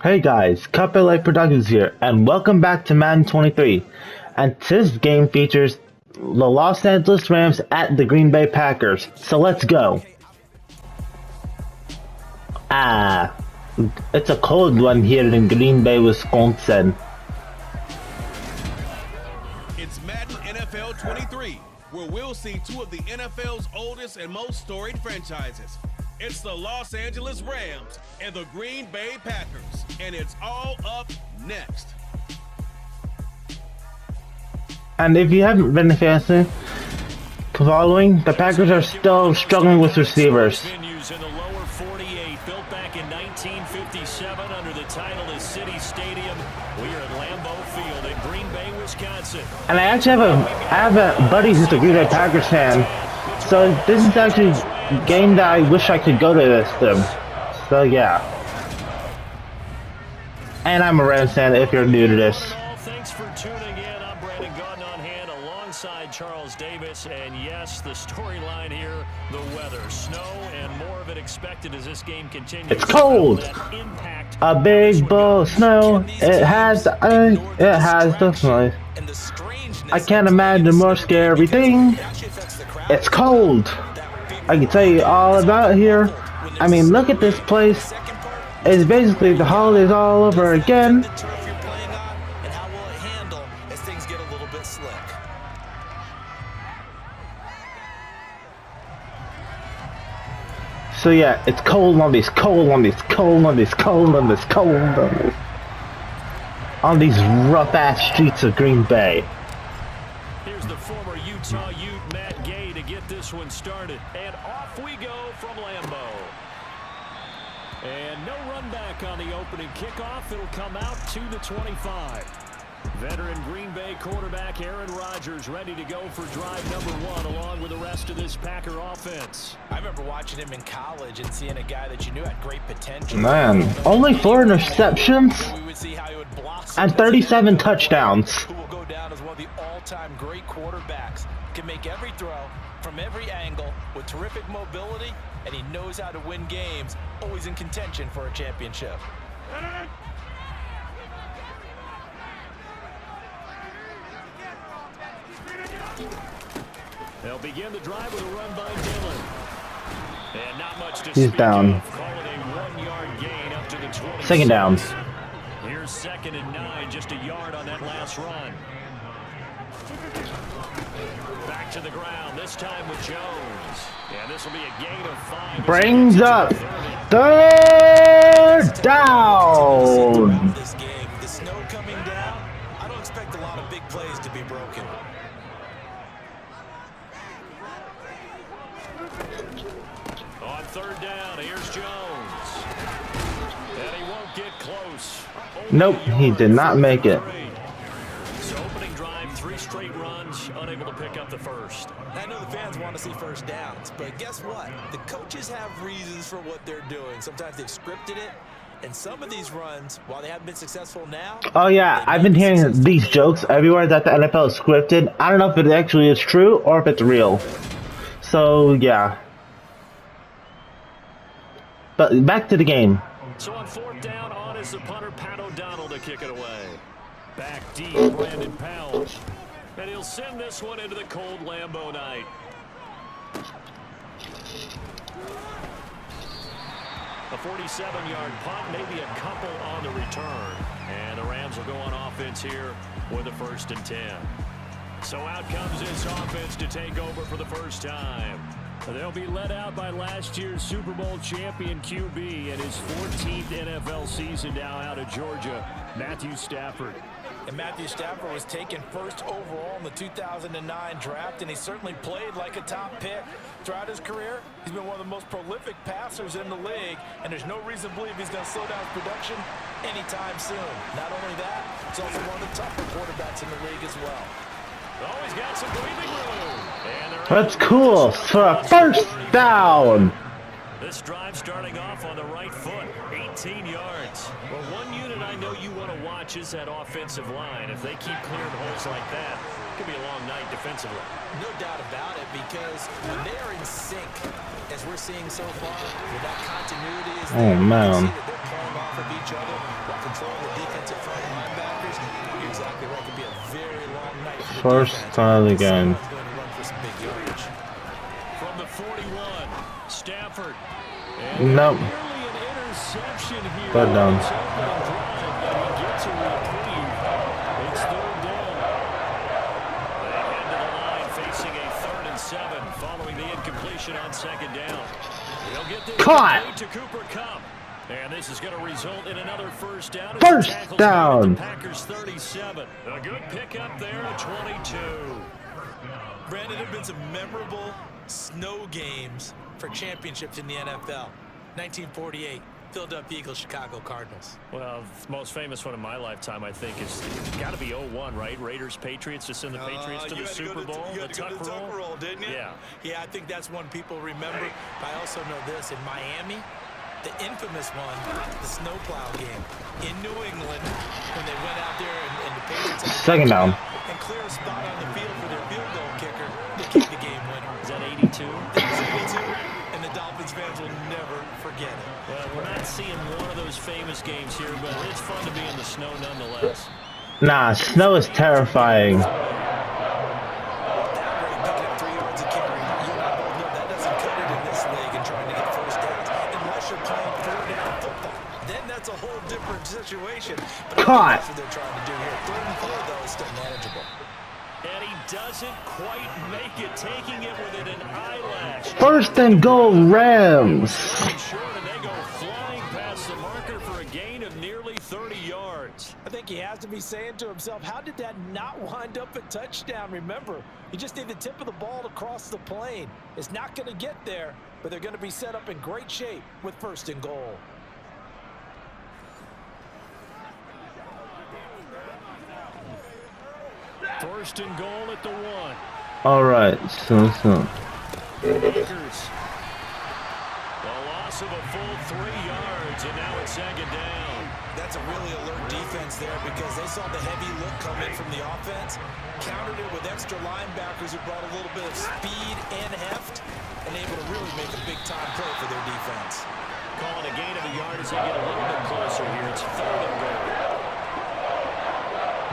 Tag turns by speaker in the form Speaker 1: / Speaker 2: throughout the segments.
Speaker 1: Hey guys, Cuphead Productions here, and welcome back to Madden 23. And this game features the Los Angeles Rams at the Green Bay Packers. So let's go. It's a cold one here in Green Bay, Wisconsin.
Speaker 2: It's Madden NFL 23, where we'll see two of the NFL's oldest and most storied franchises. It's the Los Angeles Rams and the Green Bay Packers, and it's all up next.
Speaker 1: And if you haven't been following, the Packers are still struggling with receivers.
Speaker 3: In the lower 48, built back in 1957 under the title of City Stadium. We are at Lambeau Field in Green Bay, Wisconsin.
Speaker 1: And I actually have a buddy who's a Green Bay Packers fan, so this is actually a game that I wish I could go to this to. So yeah. And I'm a Rams fan if you're new to this.
Speaker 3: Thanks for tuning in. I'm Brandon Gordon on hand alongside Charles Davis. And yes, the storyline here, the weather, snow, and more of it expected as this game continues.
Speaker 1: It's cold. A big bowl of snow. It has the snow. I can't imagine a more scary thing. It's cold. I can tell you all about it here. I mean, look at this place. It's basically the holidays all over again. So yeah, it's cold on these on these rough ass streets of Green Bay.
Speaker 3: Here's the former Utah Ute Matt Gay to get this one started, and off we go from Lambeau. And no run back on the opening kickoff. It'll come out to the 25. Veteran Green Bay quarterback Aaron Rodgers ready to go for drive number one along with the rest of this Packer offense.
Speaker 4: I remember watching him in college and seeing a guy that you knew had great potential.
Speaker 1: Man, only 4 interceptions and 37 touchdowns.
Speaker 4: Who will go down as one of the all-time great quarterbacks. Can make every throw from every angle with terrific mobility, and he knows how to win games, always in contention for a championship.
Speaker 3: They'll begin the drive with a run by Dillon. And not much to
Speaker 1: He's down.
Speaker 3: Call it a 1-yard gain up to the 20.
Speaker 1: Second down.
Speaker 3: Here's 2nd and 9, just a yard on that last run. Back to the ground, this time with Jones. And this will be a gain of 5.
Speaker 1: Brings up 3rd down.
Speaker 4: This game, the snow coming down, I don't expect a lot of big plays to be broken.
Speaker 3: On 3rd down, here's Jones. And he won't get close.
Speaker 1: Nope, he did not make it.
Speaker 3: So opening drive, 3 straight runs, unable to pick up the first.
Speaker 4: I know the fans want to see first downs, but guess what? The coaches have reasons for what they're doing. Sometimes they've scripted it, and some of these runs, while they haven't been successful now...
Speaker 1: Oh yeah, I've been hearing these jokes everywhere that the NFL is scripted. I don't know if it actually is true or if it's real. So yeah. But back to the game.
Speaker 3: So on 4th down, on is the punter, Pat O'Donnell, to kick it away. Back deep, Brandon Powell. And he'll send this one into the cold Lambeau night. A 47-yard punt, maybe a couple on the return. And the Rams will go on offense here with a 1st and 10. So out comes this offense to take over for the first time. They'll be led out by last year's Super Bowl champion QB and his 14th NFL season now out of Georgia, Matthew Stafford.
Speaker 4: And Matthew Stafford was taken 1st overall in the 2009 draft, and he certainly played like a top pick. Throughout his career, he's been one of the most prolific passers in the league, and there's no reason to believe he's going to slow down his production anytime soon. Not only that, he's also one of the tougher quarterbacks in the league as well.
Speaker 3: Always got some breathing room.
Speaker 1: That's cool for a 1st down.
Speaker 3: This drive starting off on the right foot, 18 yards. Well, one unit I know you want to watch is that offensive line. If they keep clearing holes like that, it could be a long night defensively.
Speaker 4: No doubt about it, because when they're in sync, as we're seeing so far, with that continuity, is
Speaker 1: oh man,
Speaker 4: they're playing off of each other.
Speaker 1: First time again.
Speaker 3: From the 41, Stafford.
Speaker 1: Nope. Third down.
Speaker 3: It's third down. They head to the line facing a 3rd and 7 following the incompletion on 2nd down. They'll get this
Speaker 1: Caught.
Speaker 3: to Cooper Kupp. And this is going to result in another first down.
Speaker 1: First down.
Speaker 3: Packers 37. A good pickup there at 22.
Speaker 4: Brandon, there have been some memorable snow games for championships in the NFL. 1948, Philadelphia Eagles, Chicago Cardinals.
Speaker 3: Well, the most famous one in my lifetime, I think, is got to be 01, right? Raiders, Patriots, to send the Patriots to the Super Bowl.
Speaker 4: You had to go to the tuck roll, didn't you?
Speaker 3: Yeah.
Speaker 4: Yeah, I think that's one people remember. I also know this, in Miami, the infamous one, the snowplow game in New England, when they went out there and the Patriots had
Speaker 1: Second down.
Speaker 4: and clear a spot on the field for their field goal kicker to kick the game winner.
Speaker 3: Is that 82?
Speaker 4: That was 82, and the Dolphins fans will never forget it.
Speaker 3: Well, we're not seeing one of those famous games here, but it's fun to be in the snow nonetheless.
Speaker 1: Nah, snow is terrifying.
Speaker 4: That's a whole different situation. But
Speaker 1: Caught.
Speaker 4: That's what they're trying to do here. 3rd and 4, though, is still manageable.
Speaker 3: And he doesn't quite make it, taking it within an eyelash.
Speaker 1: First and goal, Rams.
Speaker 3: Short, and they go flying past the marker for a gain of nearly 30 yards.
Speaker 4: I think he has to be saying to himself, how did that not wind up a touchdown? Remember, you just need the tip of the ball to cross the plane. It's not going to get there, but they're going to be set up in great shape with 1st and goal.
Speaker 3: First and goal at the 1.
Speaker 1: All right, so.
Speaker 3: Packers. The loss of a full 3 yards, and now it's 2nd down.
Speaker 4: That's a really alert defense there because they saw the heavy look come in from the offense, countered it with extra linebackers who brought a little bit of speed and heft, and able to really make a big-time play for their defense.
Speaker 3: Calling a gain of a yard as they get a little bit closer here. It's 3rd and goal.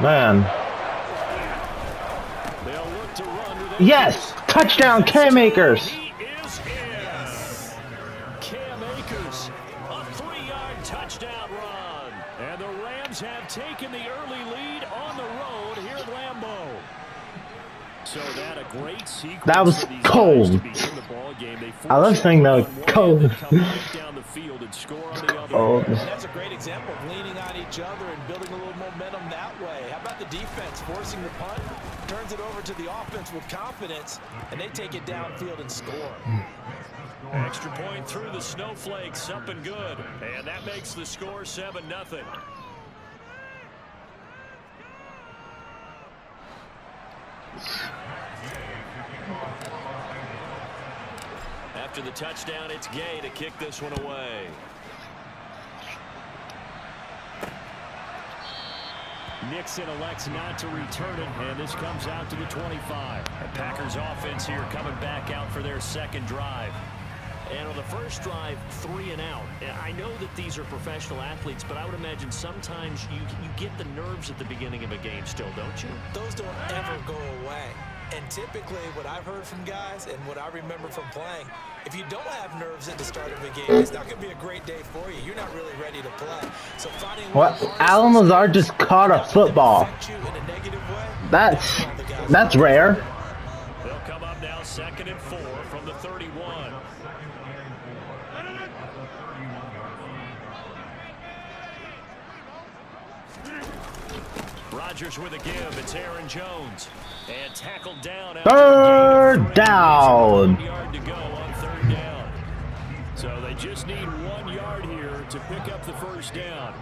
Speaker 1: Man.
Speaker 3: They'll look to run with
Speaker 1: Yes! Touchdown, Cam Akers!
Speaker 3: He is in. Cam Akers, a 3-yard touchdown run. And the Rams have taken the early lead on the road here at Lambeau. So that a great sequence.
Speaker 1: That was
Speaker 3: for these
Speaker 1: cold.
Speaker 3: guys to begin the ball game. They
Speaker 1: I love saying that was
Speaker 3: force it
Speaker 1: cold.
Speaker 3: on one end and come right down the field and score on the other.
Speaker 1: Oh.
Speaker 4: And that's a great example of leaning on each other and building a little momentum that way. How about the defense forcing the punt, turns it over to the offense with confidence, and they take it downfield and score.
Speaker 3: Extra point through the snowflakes, up and good. And that makes the score 7-0. After the touchdown, it's Gay to kick this one away. Nixon elects not to return it, and this comes out to the 25. The Packers offense here coming back out for their 2nd drive. And on the first drive, 3 and out. And I know that these are professional athletes, but I would imagine sometimes you get the nerves at the beginning of a game still, don't you?
Speaker 4: Those don't ever go away. And typically what I've heard from guys and what I remember from playing, if you don't have nerves at the start of a game, it's not going to be a great day for you. You're not really ready to play. So finding
Speaker 1: What? Alan Lazard just caught a football. That's rare.
Speaker 3: They'll come up now 2nd and 4 from the 31. Rodgers with a give. It's Aaron Jones. And tackled down.
Speaker 1: 3rd down.
Speaker 3: 1 yard to go on 3rd down. So they just need 1 yard here to pick up the first down.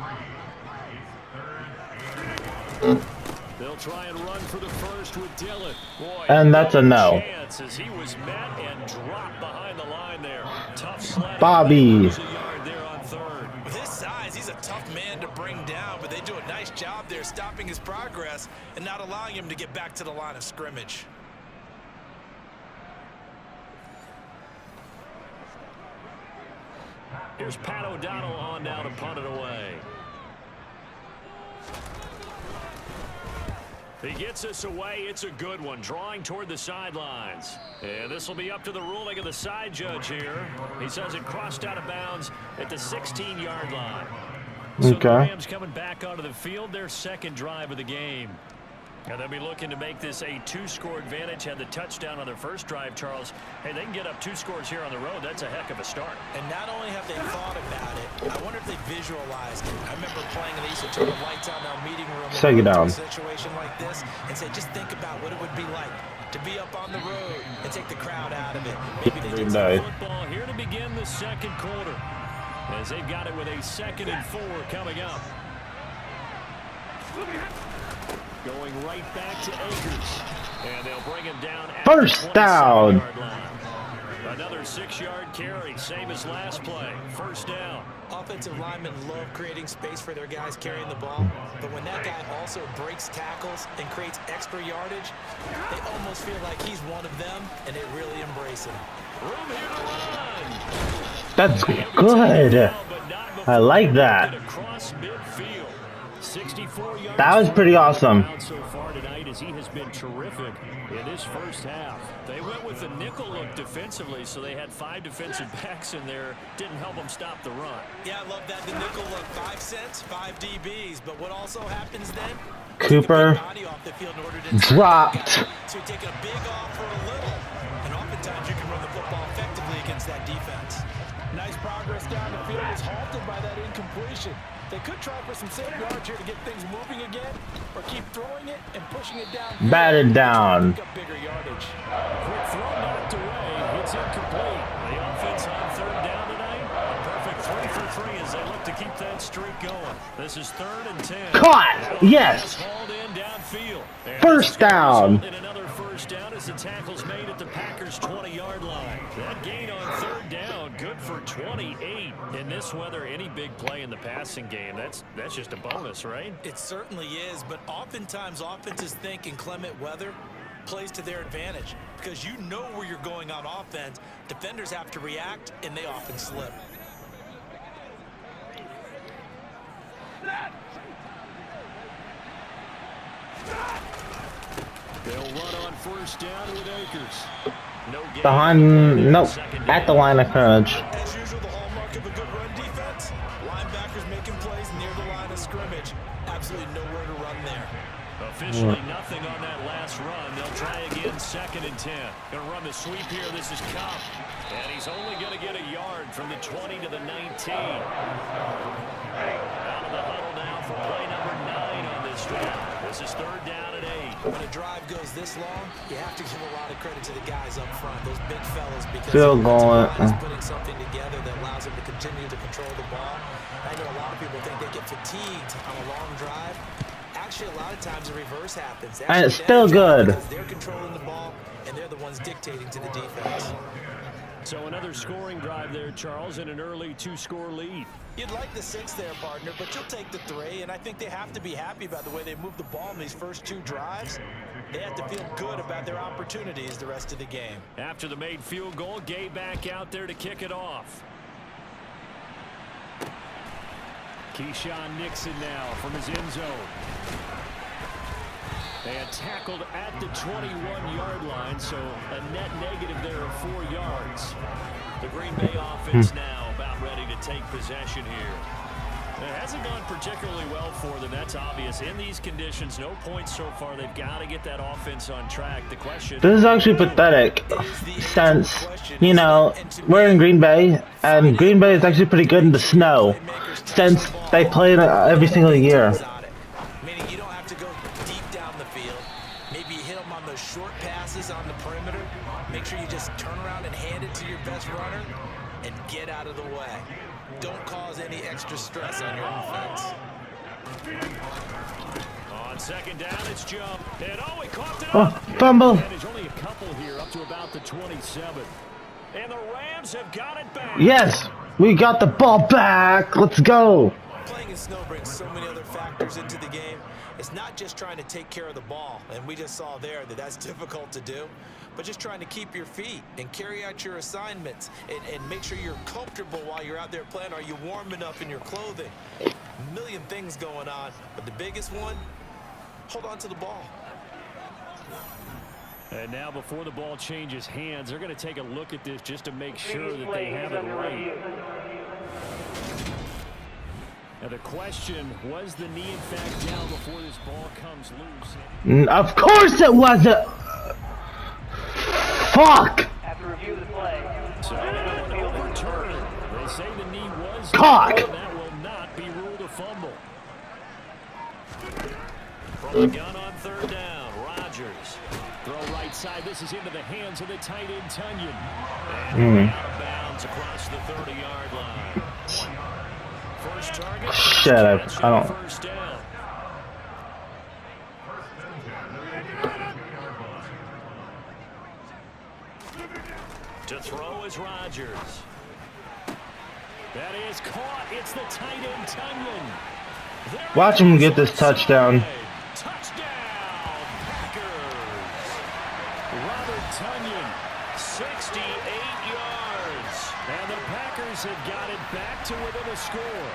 Speaker 3: They'll try and run for the first with Dillon. Boy,
Speaker 1: And that's a no.
Speaker 3: chance as he was met and dropped behind the line there. Tough sled.
Speaker 1: Bobby.
Speaker 3: A yard there on 3rd.
Speaker 4: With his size, he's a tough man to bring down, but they do a nice job there stopping his progress and not allowing him to get back to the line of scrimmage.
Speaker 3: Here's Pat O'Donnell on now to punt it away. He gets this away. It's a good one, drawing toward the sidelines. And this will be up to the ruling of the side judge here. He says it crossed out of bounds at the 16-yard line. So the Rams coming back onto the field, their second drive of the game. And they'll be looking to make this a 2-score advantage. Had the touchdown on their first drive, Charles. Hey, they can get up 2 scores here on the road. That's a heck of a start.
Speaker 4: And not only have they thought about it, I wonder if they visualized it. I remember playing, and they used to turn the lights on in our meeting room.
Speaker 1: Take it down.
Speaker 4: A situation like this and say, just think about what it would be like to be up on the road and take the crowd out of it. Maybe they did some
Speaker 3: football here to begin the second quarter, as they've got it with a 2nd and 4 coming up. Going right back to Akers. And they'll bring him down at
Speaker 1: first down.
Speaker 3: Another 6-yard carry, same as last play. First down.
Speaker 4: Offensive linemen love creating space for their guys carrying the ball, but when that guy also breaks tackles and creates extra yardage, they almost feel like he's one of them, and they really embrace him.
Speaker 3: Room here to run.
Speaker 1: That's good. I like that. That was pretty awesome.
Speaker 3: So far tonight, as he has been terrific in this first half. They went with the nickel look defensively, so they had 5 defensive backs in there. Didn't help them stop the run.
Speaker 4: Yeah, I love that. The nickel look, 5 cents, 5 DBs. But what also happens then?
Speaker 1: Cooper dropped.
Speaker 4: So you take a big off for a little, and oftentimes you can run the football effectively against that defense. Nice progress down the field was halted by that incompletion. They could try for some safe yards here to get things moving again, or keep throwing it and pushing it down.
Speaker 1: Batted down.
Speaker 4: Pick up bigger yardage.
Speaker 3: Quick throw knocked away. It's incomplete. The offense on 3rd down tonight. A perfect 3 for 3 as they look to keep that streak going. This is 3rd and 10.
Speaker 1: Caught. Yes.
Speaker 3: Hauled in downfield.
Speaker 1: First down.
Speaker 3: And another first down as the tackle's made at the Packers' 20-yard line. That gain on 3rd down, good for 28. In this weather, any big play in the passing game, that's just a bonus, right?
Speaker 4: It certainly is, but oftentimes offenses think inclement weather plays to their advantage because you know where you're going on offense. Defenders have to react, and they often slip.
Speaker 3: They'll run on first down with Akers. No gain.
Speaker 1: Behind, nope, at the line of scrimmage.
Speaker 4: As usual, the hallmark of a good run defense. Linebackers making plays near the line of scrimmage. Absolutely nowhere to run there.
Speaker 3: Officially nothing on that last run. They'll try again, 2nd and 10. Going to run the sweep here. This is Cobb. And he's only going to get a yard from the 20 to the 19. Out of the huddle now for play number 9 on this drive. This is 3rd down and 8.
Speaker 4: When a drive goes this long, you have to give a lot of credit to the guys up front, those big fellas, because
Speaker 1: Field goal.
Speaker 4: is putting something together that allows them to continue to control the ball. I know a lot of people think they get fatigued on a long drive. Actually, a lot of times the reverse happens.
Speaker 1: And it's still good.
Speaker 4: Because they're controlling the ball, and they're the ones dictating to the defense.
Speaker 3: So another scoring drive there, Charles, and an early 2-score lead.
Speaker 4: You'd like the 6 there, partner, but you'll take the 3, and I think they have to be happy about the way they moved the ball in these first 2 drives. They have to feel good about their opportunities the rest of the game.
Speaker 3: After the made field goal, Gay back out there to kick it off. Keyshawn Nixon now from his end zone. They had tackled at the 21-yard line, so a net negative there of 4 yards. The Green Bay offense now about ready to take possession here. It hasn't gone particularly well for them. That's obvious. In these conditions, no points so far. They've got to get that offense on track. The question...
Speaker 1: This is actually pathetic, since, you know, we're in Green Bay, and Green Bay is actually pretty good in the snow, since they play it every single year.
Speaker 4: Meaning you don't have to go deep down the field. Maybe you hit them on those short passes on the perimeter. Make sure you just turn around and hand it to your best runner and get out of the way. Don't cause any extra stress on your offense.
Speaker 3: On 2nd down, it's jump. And he caught it
Speaker 1: Oh,
Speaker 3: up.
Speaker 1: fumble.
Speaker 3: And there's only a couple here up to about the 27. And the Rams have got it back.
Speaker 1: Yes, we got the ball back. Let's go.
Speaker 4: Playing in snow brings so many other factors into the game. It's not just trying to take care of the ball, and we just saw there that that's difficult to do, but just trying to keep your feet and carry out your assignments and make sure you're comfortable while you're out there playing. Are you warm enough in your clothing? A million things going on, but the biggest one, hold on to the ball.
Speaker 3: And now before the ball changes hands, they're going to take a look at this just to make sure that they have it right. Now the question, was the knee in fact down before this ball comes loose?
Speaker 1: Of course it wasn't! Fuck!
Speaker 5: After review of the play.
Speaker 3: So that one overturned. They say the knee was
Speaker 1: Cock!
Speaker 3: down. That will not be ruled a fumble. From the gun on third down, Rodgers. Throw right side. This is into the hands of the tight end, Tunyon. And out of bounds across the 30-yard line. First target.
Speaker 1: Shut up. I don't.
Speaker 3: First down. To throw is Rodgers. That is caught. It's the tight end, Tunyon.
Speaker 1: Watch him get this touchdown.
Speaker 3: Touchdown, Packers. Robert Tunyon, 68 yards. And the Packers have got it back to within a score.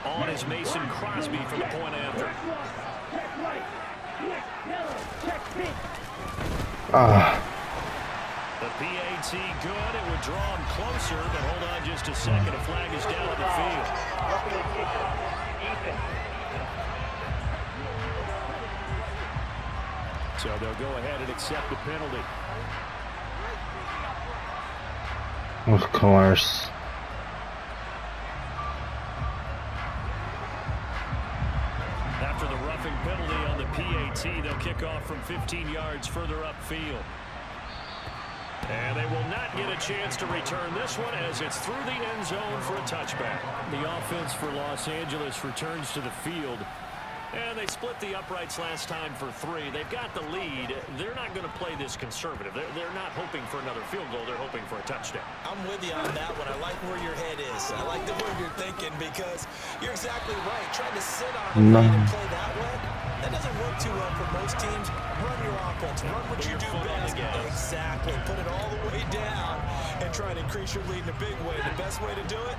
Speaker 3: On is Mason Crosby for the point after. The PAT good. It would draw him closer, but hold on just a second. A flag is down on the field. So they'll go ahead and accept the penalty.
Speaker 1: Of course.
Speaker 3: After the roughing penalty on the PAT, they'll kick off from 15 yards further upfield. And they will not get a chance to return this one as it's through the end zone for a touchback. The offense for Los Angeles returns to the field. And they split the uprights last time for 3. They've got the lead. They're not going to play this conservative. They're not hoping for another field goal. They're hoping for a touchdown.
Speaker 4: I'm with you on that one. I like where your head is. I like the way you're thinking because you're exactly right. Trying to sit on the lead and play that way, that doesn't work too well for most teams. Run your offense. Run what you do best. Exactly. Put it all the way down and try to increase your lead in a big way. The best way to do it,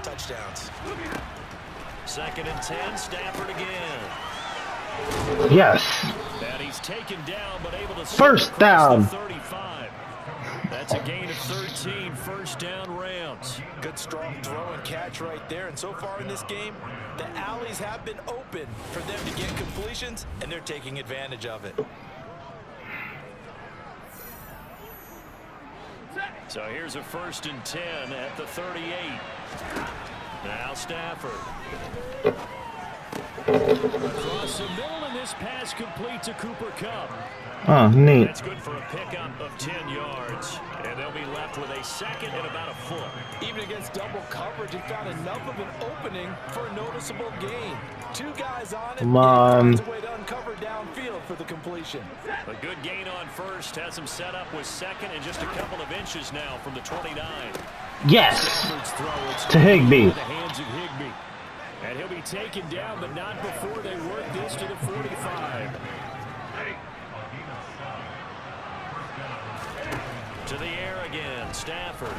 Speaker 4: touchdowns.
Speaker 3: 2nd and 10, Stafford again.
Speaker 1: Yes.
Speaker 3: And he's taken down, but able to
Speaker 1: First down.
Speaker 3: 35. That's a gain of 13. First down, Rams.
Speaker 4: Good strong throw and catch right there. And so far in this game, the alleys have been open for them to get completions, and they're taking advantage of it.
Speaker 3: So here's a 1st and 10 at the 38. Now Stafford. Across the middle, and this pass complete to Cooper Kupp.
Speaker 1: Oh, neat.
Speaker 3: That's good for a pickup of 10 yards. And they'll be left with a 2nd and about a foot.
Speaker 4: Even against double coverage, he found enough of an opening for a noticeable gain. 2 guys on it.
Speaker 1: Come on.
Speaker 4: Finds a way to uncover downfield for the completion.
Speaker 3: A good gain on first. Has him set up with 2nd and just a couple of inches now from the 29.
Speaker 1: Yes.
Speaker 3: Stafford's throw, it's
Speaker 1: To Higbee.
Speaker 3: the hands of Higbee. And he'll be taken down, but not before they work this to the 45. To the air again, Stafford.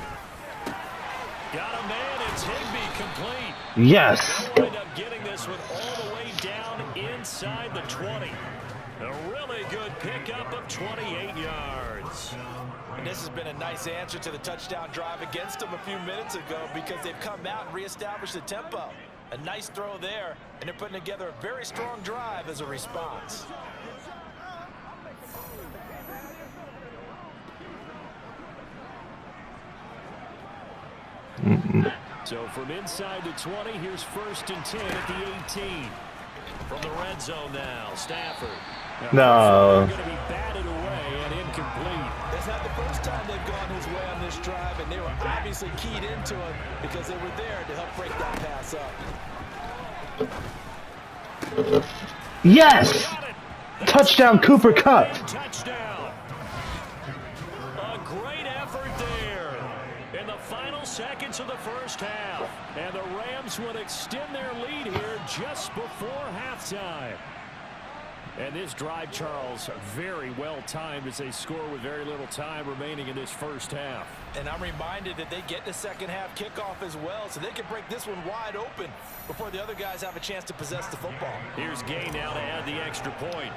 Speaker 3: Got a man, it's Higbee complete.
Speaker 1: Yes.
Speaker 3: They'll end up getting this one all the way down inside the 20. A really good pickup of 28 yards.
Speaker 4: And this has been a nice answer to the touchdown drive against them a few minutes ago because they've come out and reestablished the tempo. A nice throw there, and they're putting together a very strong drive as a response.
Speaker 3: So from inside the 20, here's 1st and 10 at the 18. From the red zone now, Stafford.
Speaker 1: No.
Speaker 3: Going to be batted away and incomplete.
Speaker 4: It's not the first time they've gone his way on this drive, and they were obviously keyed into it because they were there to help break that pass up.
Speaker 1: Yes. Touchdown, Cooper Kupp.
Speaker 3: Touchdown. A great effort there. And the minutes of the first half. And the Rams would extend their lead here just before halftime. And this drive, Charles, very well timed as they score with very little time remaining in this first half.
Speaker 4: And I'm reminded that they get the second half kickoff as well, so they can break this one wide open before the other guys have a chance to possess the football.
Speaker 3: Here's Gay now to add the extra point.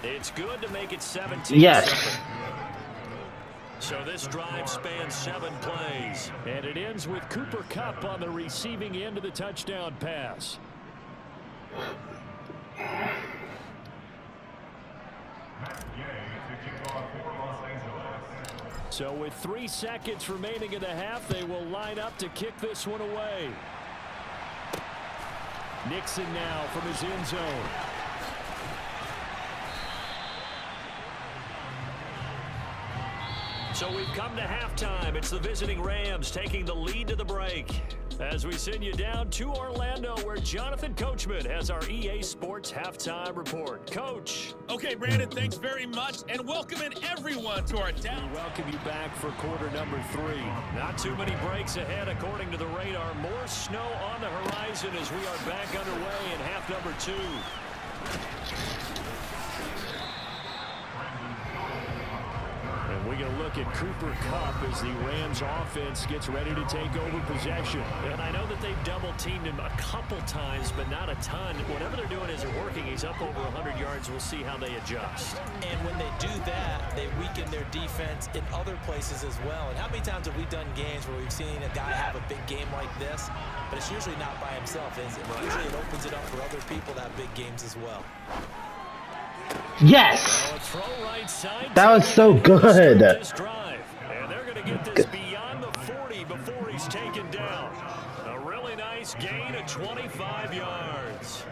Speaker 3: It's good to make it 17.
Speaker 1: Yes.
Speaker 3: So this drive spans 7 plays. And it ends with Cooper Kupp on the receiving end of the touchdown pass. So with 3 seconds remaining in the half, they will line up to kick this one away. Nixon now from his end zone. So we've come to halftime. It's the visiting Rams taking the lead to the break. As we send you down to Orlando, where Jonathan Coachman has our EA Sports Halftime Report. Coach.
Speaker 2: Okay, Brandon, thanks very much, and welcoming everyone to our town.
Speaker 3: We welcome you back for quarter number 3. Not too many breaks ahead, according to the radar. More snow on the horizon as we are back underway in half number 2. And we're going to look at Cooper Kupp as the Rams offense gets ready to take over possession. And I know that they've double-teamed him a couple times, but not a ton. Whatever they're doing isn't working. He's up over 100 yards. We'll see how they adjust.
Speaker 4: And when they do that, they weaken their defense in other places as well. And how many times have we done games where we've seen a guy have a big game like this, but it's usually not by himself, is it? Usually it opens it up for other people to have big games as well.
Speaker 1: Yes! That was so good.
Speaker 3: And they're going to get this beyond the 40 before he's taken down. A really nice gain of 25 yards.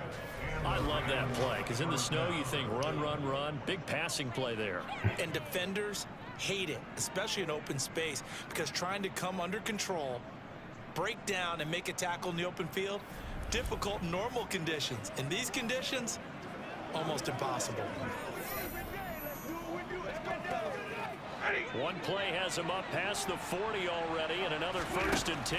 Speaker 3: I love that play because in the snow you think run, run, run. Big passing play there.
Speaker 4: And defenders hate it, especially in open space, because trying to come under control, break down, and make a tackle in the open field, difficult in normal conditions. In these conditions, almost impossible.
Speaker 3: One play has him up past the 40 already, and another 1st and 10.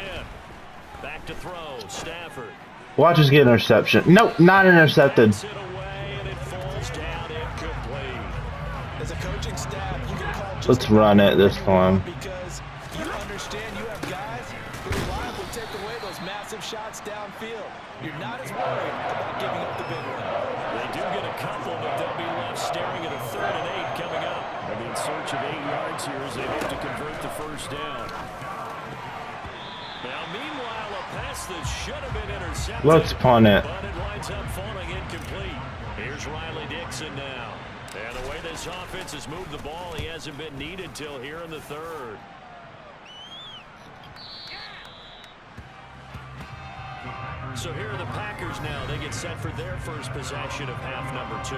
Speaker 3: Back to throw, Stafford.
Speaker 1: Watch us get an interception. Nope, not intercepted.
Speaker 3: It away, and it falls down incomplete.
Speaker 4: As a coaching staff, you can call just
Speaker 1: Let's run it this time.
Speaker 4: because you understand you have guys who reliably take away those massive shots downfield. You're not as worried about giving up the big one.
Speaker 3: They do get a couple, but they'll be left staring at a 3rd and 8 coming up. They'll be in search of 8 yards here as they hope to convert the 1st down. Now, meanwhile, a pass that should have been intercepted.
Speaker 1: Let's punt it.
Speaker 3: But it winds up falling incomplete. Here's Riley Dixon now. And the way this offense has moved the ball, he hasn't been needed till here in the 3rd. So here are the Packers now. They get set for their first possession of half number 2.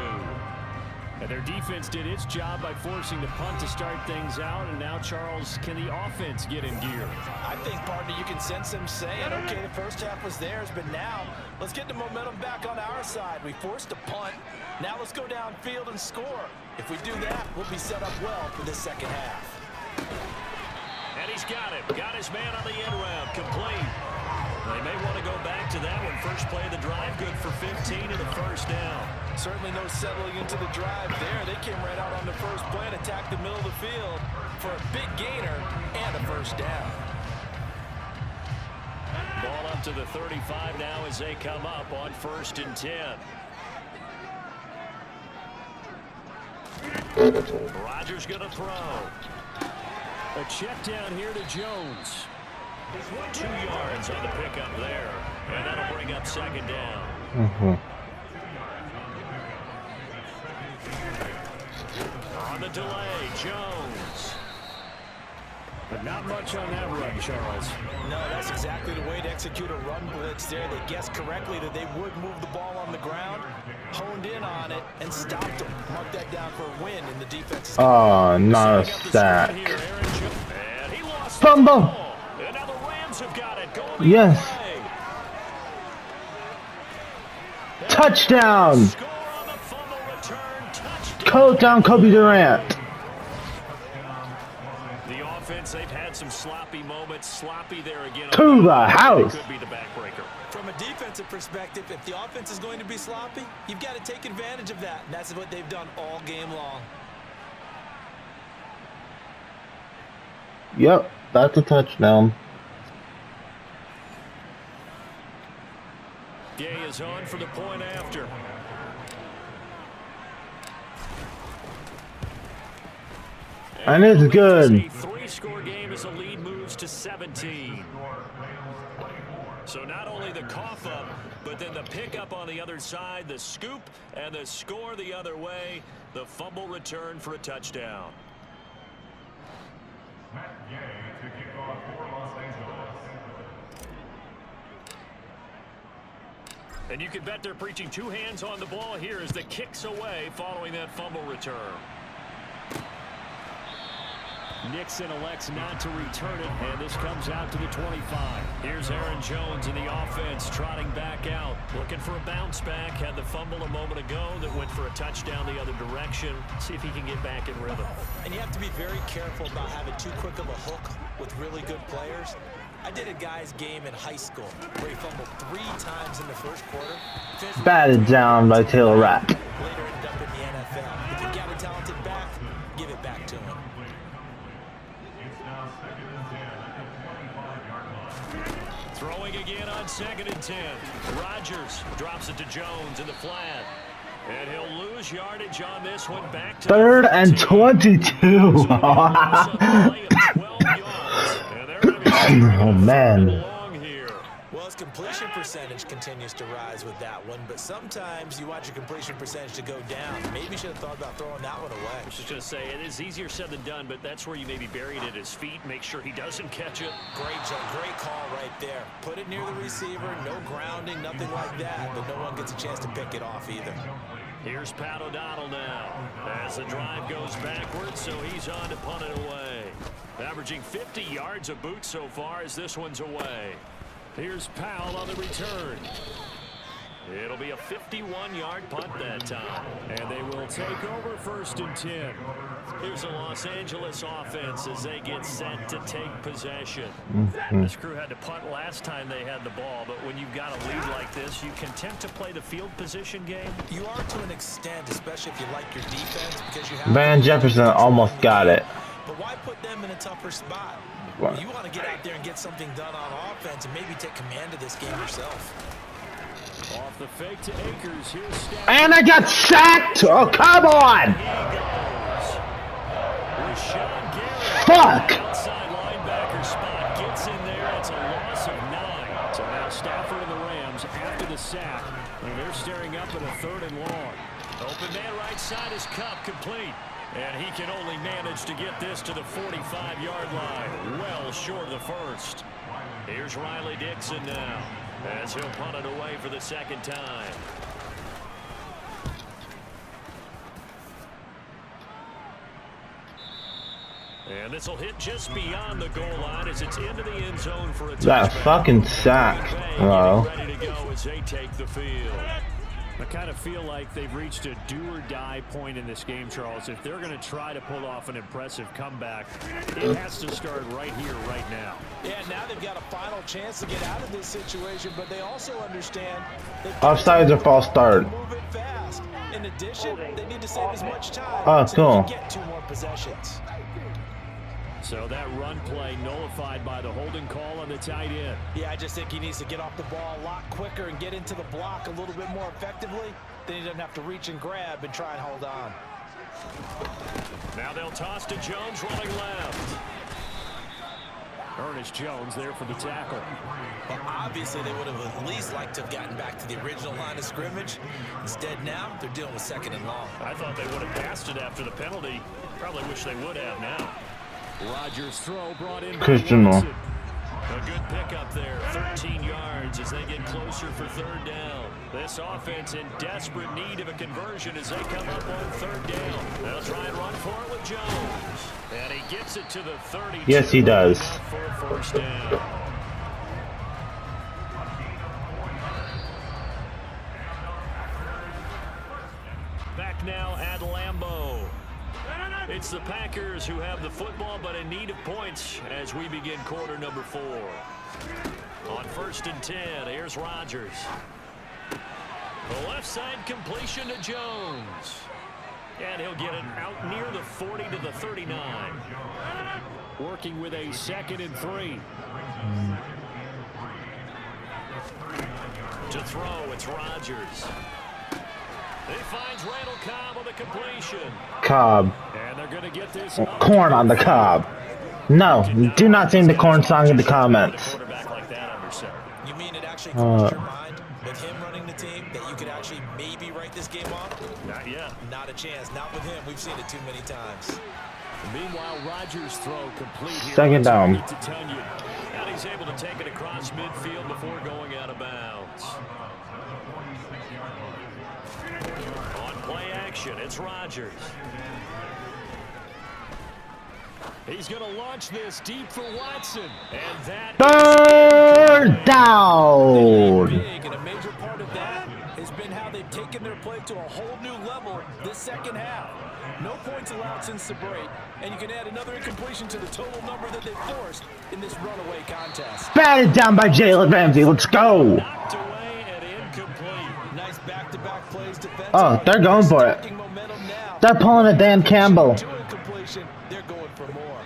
Speaker 3: And their defense did its job by forcing the punt to start things out. And now, Charles, can the offense get in gear?
Speaker 4: I think, partner, you can sense them saying, okay, the first half was theirs, but now let's get the momentum back on our side. We forced a punt. Now let's go downfield and score. If we do that, we'll be set up well for this second half.
Speaker 3: And he's got it. Got his man on the end round. Complete. They may want to go back to that one. First play of the drive, good for 15 and the 1st down.
Speaker 4: Certainly no settling into the drive there. They came right out on the first play and attacked the middle of the field for a big gainer and a 1st down.
Speaker 3: Ball up to the 35 now as they come up on 1st and 10. Rodgers going to throw. A check down here to Jones. 2 yards on the pickup there. And that'll bring up 2nd down. On the delay, Jones. But not much on that run, Charles.
Speaker 4: No, that's exactly the way to execute a run blitz there. They guessed correctly that they would move the ball on the ground, honed in on it, and stopped them. Mark that down for a win in the defense.
Speaker 1: Oh, not a sack. Fumble.
Speaker 3: And now the Rams have got it. Going
Speaker 1: Yes. Touchdown. Touchdown, Kobe Durant.
Speaker 3: offense, they've had some sloppy moments. Sloppy there again.
Speaker 1: To the house.
Speaker 3: Could be the backbreaker.
Speaker 4: From a defensive perspective, if the offense is going to be sloppy, you've got to take advantage of that. And that's what they've done all game long.
Speaker 1: Yep, that's a touchdown.
Speaker 3: Gay is on for the point after.
Speaker 1: And it's good.
Speaker 3: A 3-score game as the lead moves to 17. So not only the cough up, but then the pickup on the other side, the scoop, and the score the other way. The fumble return for a touchdown. And you can bet they're preaching 2 hands on the ball here as the kick's away following that fumble return. Nixon elects not to return it, and this comes out to the 25. Here's Aaron Jones in the offense, trotting back out, looking for a bounce back. Had the fumble a moment ago that went for a touchdown the other direction. See if he can get back in rhythm.
Speaker 4: And you have to be very careful about having too quick of a hook with really good players. I did a guy's game in high school where he fumbled 3 times in the first quarter.
Speaker 1: Batted down by Taylor Rapp.
Speaker 4: Later ended up in the NFL. If you've got a talented back, give it back to him.
Speaker 3: Throwing again on 2nd and 10. Rodgers drops it to Jones in the flat. And he'll lose yardage on this one. Back to
Speaker 1: 3rd and 22. Oh, man.
Speaker 4: Well, his completion percentage continues to rise with that one, but sometimes you want your completion percentage to go down. Maybe you should have thought about throwing that one away.
Speaker 3: I was just going to say, it is easier said than done, but that's where you maybe buried it at his feet. Make sure he doesn't catch it.
Speaker 4: Great call right there. Put it near the receiver, no grounding, nothing like that, but no one gets a chance to pick it off either.
Speaker 3: Here's Pat O'Donnell now as the drive goes backwards, so he's on to punt it away. Averaging 50 yards a boot so far as this one's away. Here's Powell on the return. It'll be a 51-yard punt that time. And they will take over 1st and 10. Here's the Los Angeles offense as they get set to take possession. This crew had to punt last time they had the ball, but when you've got a lead like this, you can tend to play the field position game.
Speaker 4: You are to an extent, especially if you like your defense, because you have
Speaker 1: Van Jefferson almost got it.
Speaker 4: But why put them in a tougher spot? You want to get out there and get something done on offense and maybe take command of this game yourself.
Speaker 3: Off the fake to Akers. Here's
Speaker 1: And I got sacked! Oh, come on! Fuck!
Speaker 3: Outside linebacker spot gets in there. It's a loss of 9. So now Stafford and the Rams after the sack. And they're staring up at a 3rd and long. Open man right side is Cup complete. And he can only manage to get this to the 45-yard line. Well short of the first. Here's Riley Dixon now as he'll punt it away for the 2nd time. And this will hit just beyond the goal line as it's into the end zone for a touchback.
Speaker 1: That fucking sack. Wow.
Speaker 3: Ready to go as they take the field. I kind of feel like they've reached a do-or-die point in this game, Charles. If they're going to try to pull off an impressive comeback, it has to start right here, right now.
Speaker 4: Yeah, now they've got a final chance to get out of this situation, but they also understand that
Speaker 1: Offsides or false start.
Speaker 4: move it fast. In addition, they need to save as much time
Speaker 1: Oh,
Speaker 4: so
Speaker 1: cool.
Speaker 4: they can get 2 more possessions.
Speaker 3: So that run play nullified by the holding call on the tight end.
Speaker 4: Yeah, I just think he needs to get off the ball a lot quicker and get into the block a little bit more effectively. Then he doesn't have to reach and grab and try and hold on.
Speaker 3: Now they'll toss to Jones running left. Ernest Jones there for the tackle.
Speaker 4: Well, obviously they would have at least liked to have gotten back to the original line of scrimmage. Instead now, they're dealing with 2nd and long.
Speaker 3: I thought they would have passed it after the penalty. Probably wish they would have now. Rodgers' throw brought in
Speaker 1: Christian Moore.
Speaker 3: A good pickup there, 13 yards as they get closer for 3rd down. This offense in desperate need of a conversion as they come up on 3rd down. They'll try and run for it with Jones. And he gets it to the 30.
Speaker 1: Yes, he does.
Speaker 3: For a 1st down. Back now at Lambeau. It's the Packers who have the football, but in need of points as we begin quarter number 4. On 1st and 10, here's Rodgers. The left side completion to Jones. And he'll get it out near the 40 to the 39. Working with a 2nd and 3. To throw, it's Rodgers. He finds Randall Cobb on the completion.
Speaker 1: Cobb.
Speaker 3: And they're going to get this
Speaker 1: Corn on the cob. No, do not sing the corn song in the comments.
Speaker 4: You mean it actually crossed your mind with him running the team that you could actually maybe write this game off?
Speaker 3: Not yet.
Speaker 4: Not a chance. Not with him. We've seen it too many times.
Speaker 3: Meanwhile, Rodgers' throw complete here.
Speaker 1: 2nd down.
Speaker 3: And he's able to take it across midfield before going out of bounds. On play action, it's Rodgers. He's going to launch this deep for Watson. And that
Speaker 1: 3rd down.
Speaker 4: Big, and a major part of that has been how they've taken their play to a whole new level this 2nd half. No points allowed since the break, and you can add another incompletion to the total number that they've forced in this runaway contest.
Speaker 1: Batted down by Jalen Ramsey. Let's go.
Speaker 3: knocked away and incomplete.
Speaker 4: Nice back-to-back plays defensively.
Speaker 1: Oh, they're going for it. They're pulling a Dan Campbell.
Speaker 4: They're going for more.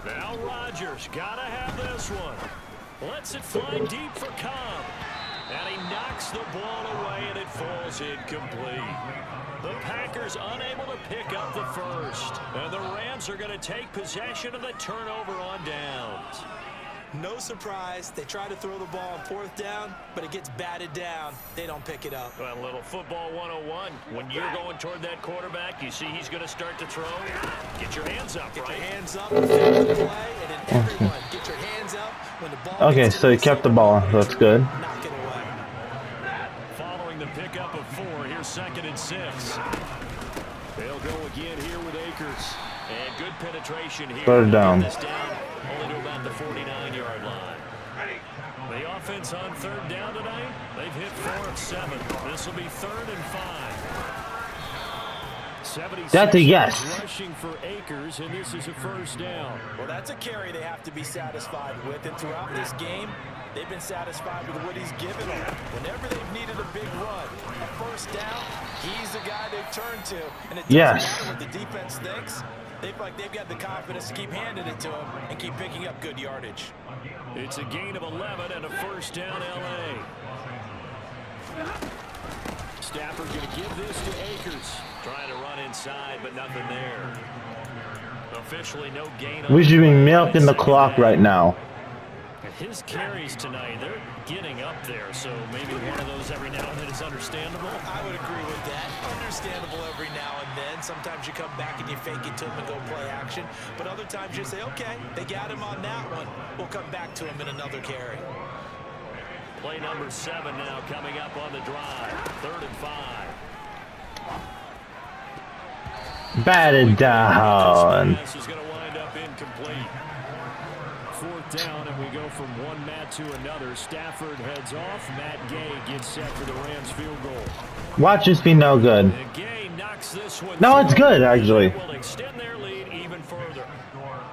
Speaker 3: Now Rodgers gotta have this one. Lets it fly deep for Cobb. And he knocks the ball away and it falls incomplete. The Packers unable to pick up the first. And the Rams are going to take possession of the turnover on downs.
Speaker 4: No surprise. They try to throw the ball on 4th down, but it gets batted down. They don't pick it up.
Speaker 3: Well, a little football 101. When you're going toward that quarterback, you see he's going to start to throw. Get your hands up,
Speaker 4: Get
Speaker 3: right?
Speaker 4: your hands up, and finish the play, and then everyone get your hands up when the ball
Speaker 1: Okay,
Speaker 4: gets to
Speaker 1: so he kept the ball. That's good.
Speaker 4: knock it away.
Speaker 3: Following the pickup of 4, here's 2nd and 6. They'll go again here with Akers. And good penetration here.
Speaker 1: 3rd down.
Speaker 3: This down only to about the 49-yard line. The offense on 3rd down tonight, they've hit 4 of 7. This will be 3rd and 5.
Speaker 1: That's a yes.
Speaker 3: Rushing for Akers, and this is a 1st down.
Speaker 4: Well, that's a carry they have to be satisfied with, and throughout this game, they've been satisfied with what he's given them. Whenever they've needed a big run, a 1st down, he's the guy they've turned to. And it doesn't matter what the defense thinks. They feel like they've got the confidence to keep handing it to him and keep picking up good yardage.
Speaker 3: It's a gain of 11 and a 1st down L.A. Stafford going to give this to Akers. Trying to run inside, but nothing there. Officially no gain.
Speaker 1: We should be milking the clock right now.
Speaker 3: His carries tonight, they're getting up there, so maybe one of those every now and then is understandable.
Speaker 4: I would agree with that. Understandable every now and then. Sometimes you come back and you fake it to him and go play action. But other times you say, okay, they got him on that one. We'll come back to him in another carry.
Speaker 3: Play number 7 now coming up on the drive. 3rd and 5.
Speaker 1: Batted down.
Speaker 3: This is going to wind up incomplete. 4th down, and we go from one Matt to another. Stafford heads off. Matt Gay gets set for the Rams field goal.
Speaker 1: Watch this be no good.
Speaker 3: And Gay knocks this one.
Speaker 1: No, it's good, actually.
Speaker 3: Will extend their lead even further.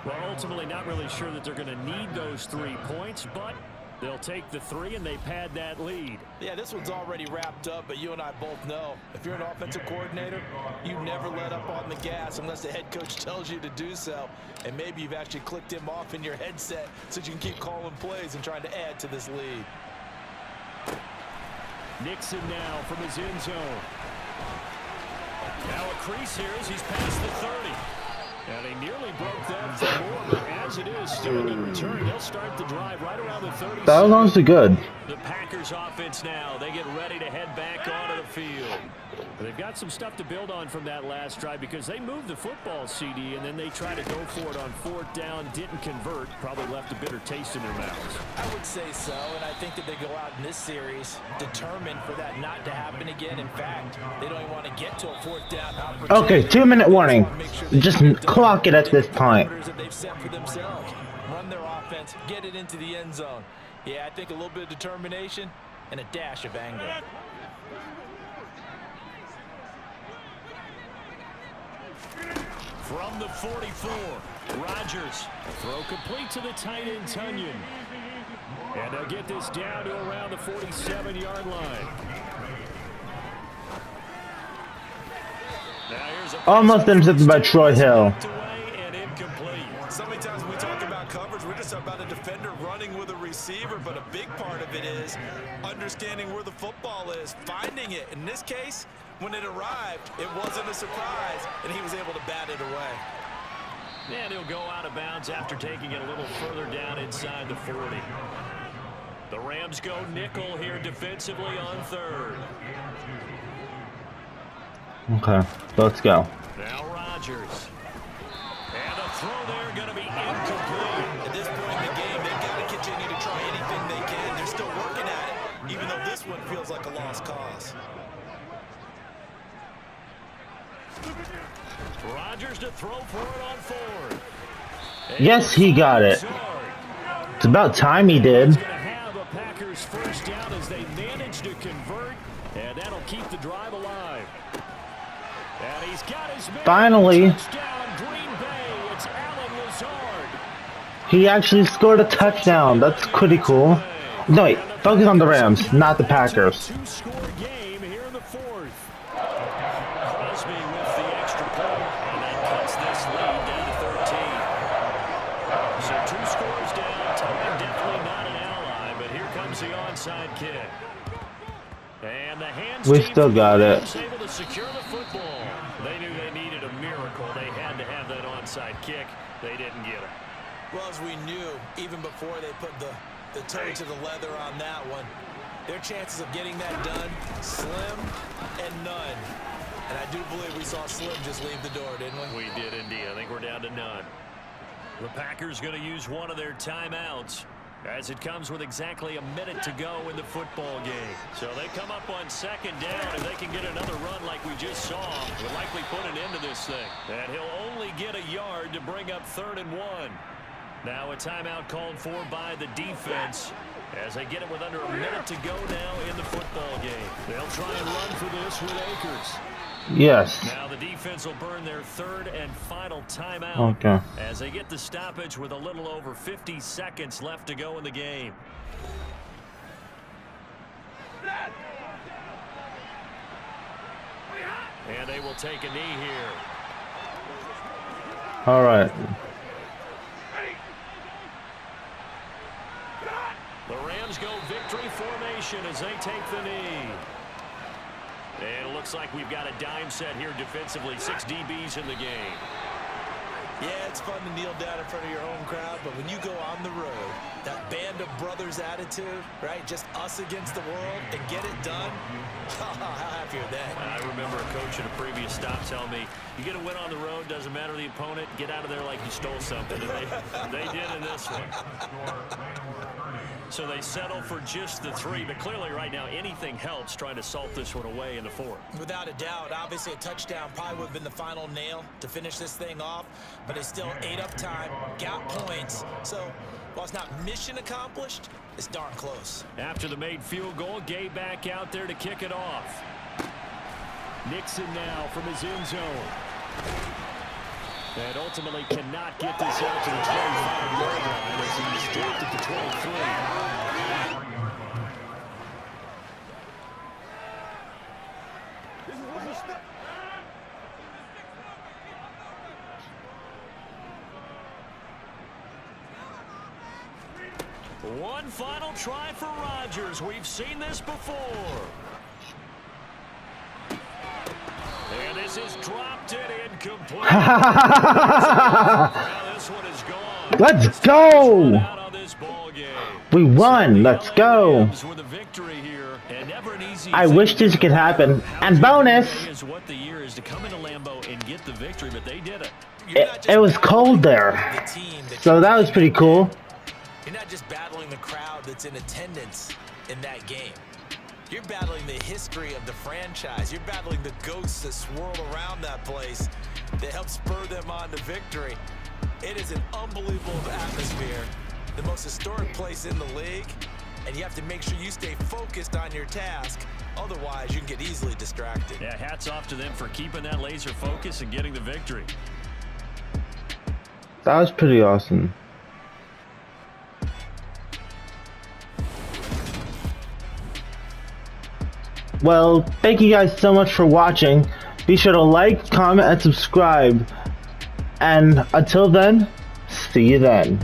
Speaker 3: Well, ultimately not really sure that they're going to need those 3 points, but they'll take the 3 and they pad that lead.
Speaker 4: Yeah, this one's already wrapped up, but you and I both know if you're an offensive coordinator, you never let up on the gas unless the head coach tells you to do so. And maybe you've actually clicked him off in your headset so you can keep calling plays and trying to add to this lead.
Speaker 3: Nixon now from his end zone. Now a crease here as he's past the 30. And he nearly broke that for more, but as it is, still a good return. They'll start the drive right around the 30.
Speaker 1: That was good.
Speaker 3: The Packers offense now, they get ready to head back onto the field. They've got some stuff to build on from that last drive because they moved the football, CD, and then they tried to go for it on 4th down, didn't convert, probably left a bitter taste in their mouths.
Speaker 4: I would say so, and I think that they go out in this series determined for that not to happen again. In fact, they don't even want to get to a 4th down opportunity.
Speaker 1: Okay, 2-minute warning. Just clock it at this point.
Speaker 4: That they've set for themselves. Run their offense, get it into the end zone. Yeah, I think a little bit of determination and a dash of anger.
Speaker 3: From the 44, Rodgers. Throw complete to the tight end, Tunyon. And they'll get this down to around the 47-yard line. Now here's a
Speaker 1: Almost intercepted by Troy Hill.
Speaker 3: and incomplete.
Speaker 4: So many times when we talk about coverage, we're just about a defender running with a receiver, but a big part of it is understanding where the football is, finding it. In this case, when it arrived, it wasn't a surprise, and he was able to bat it away.
Speaker 3: And he'll go out of bounds after taking it a little further down inside the 40. The Rams go nickel here defensively on third.
Speaker 1: Okay, let's go.
Speaker 3: Now Rodgers. And the throw there going to be incomplete.
Speaker 4: At this point in the game, they've got to continue to try anything they can. They're still working at it, even though this one feels like a lost cause.
Speaker 3: Rodgers to throw for it on fourth.
Speaker 1: Yes, he got it. It's about time he did.
Speaker 3: He's going to have a Packers first down as they manage to convert, and that'll keep the drive alive. And he's got his man.
Speaker 1: Finally.
Speaker 3: Touchdown, Green Bay. It's Allen Lazard.
Speaker 1: He actually scored a touchdown. That's pretty cool. No, wait. Focus on the Rams, not the Packers.
Speaker 3: Two-score game here in the fourth. Crosby with the extra point, and that cuts this lead down to 13. So 2 scores down. Time definitely not an ally, but here comes the onside kick. And the hands
Speaker 1: We
Speaker 3: team
Speaker 1: still got it.
Speaker 3: was able to secure the football. They knew they needed a miracle. They had to have that onside kick. They didn't get it.
Speaker 4: Well, as we knew, even before they put the toe to the leather on that one, their chances of getting that done, slim and none. And I do believe we saw Slim just leave the door, didn't we?
Speaker 3: We did indeed. I think we're down to none. The Packers going to use one of their timeouts as it comes with exactly a minute to go in the football game. So they come up on second down. If they can get another run like we just saw, will likely put an end to this thing. And he'll only get a yard to bring up 3rd and 1. Now a timeout called for by the defense as they get it with under a minute to go now in the football game. They'll try and run for this with Akers.
Speaker 1: Yes.
Speaker 3: Now the defense will burn their 3rd and final timeout.
Speaker 1: Okay.
Speaker 3: As they get the stoppage with a little over 50 seconds left to go in the game. And they will take a knee here.
Speaker 1: All right.
Speaker 3: The Rams go victory formation as they take the knee. And it looks like we've got a dime set here defensively. 6 DBs in the game.
Speaker 4: Yeah, it's fun to kneel down in front of your home crowd, but when you go on the road, that band of brothers attitude, right? Just us against the world and get it done. How happy are they?
Speaker 3: I remember a coach at a previous stop telling me, you get a win on the road, doesn't matter the opponent, get out of there like you stole something. And they did in this one. So they settle for just the 3, but clearly right now anything helps trying to salt this one away in the 4th.
Speaker 4: Without a doubt, obviously a touchdown probably would have been the final nail to finish this thing off, but they still ate up time, got points. So while it's not mission accomplished, it's darn close.
Speaker 3: After the made field goal, Gay back out there to kick it off. Nixon now from his end zone. And ultimately cannot get this out to the 25-yard line as he's dropped at the 23. One final try for Rodgers. We've seen this before. And this is dropped it incomplete. Now this one is gone.
Speaker 1: Let's go.
Speaker 3: Out on this ball game.
Speaker 1: We won. Let's go.
Speaker 3: With a victory here, and never an easy
Speaker 1: I wish this could happen. And bonus.
Speaker 3: is what the year is to come into Lambeau and get the victory, but they did it.
Speaker 1: It was cold there. So that was pretty cool.
Speaker 4: You're not just battling the crowd that's in attendance in that game. You're battling the history of the franchise. You're battling the ghosts that swirl around that place that help spur them on to victory. It is an unbelievable atmosphere, the most historic place in the league, and you have to make sure you stay focused on your task. Otherwise, you can get easily distracted.
Speaker 3: Yeah, hats off to them for keeping that laser focus and getting the victory.
Speaker 1: That was pretty awesome. Well, thank you guys so much for watching. Be sure to like, comment, and subscribe. And until then, see you then.